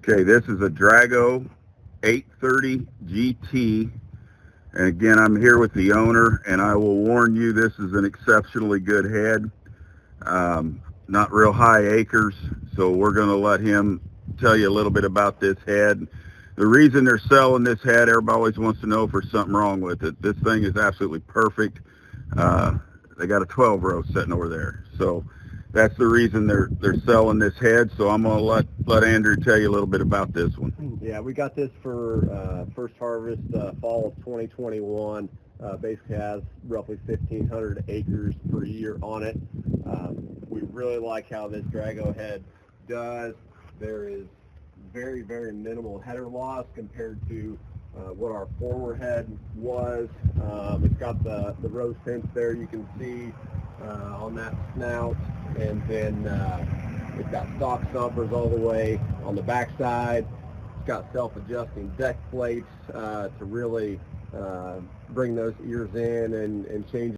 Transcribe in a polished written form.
Okay, this is a Drago 830 GT, and again, I'm here with the owner, and I will warn you, this is an exceptionally good head. Not real high acres, so we're going to let him tell you a little bit about this head. The reason they're selling this head, everybody always wants to know if there's something wrong with it. This thing is absolutely perfect. They got a 12-row sitting over there, so that's the reason they're selling this head. So I'm going to let Andrew tell you a little bit about this one. Yeah, we got this for first harvest fall of 2021. Basically has roughly 1,500 acres per year on it. We really like how this Drago head does. There is very, very minimal header loss compared to what our former head was. It's got the rose tints there you can see on that snout, and then it's got stock stompers all the way on the backside. It's got self-adjusting deck plates to really bring those ears in and change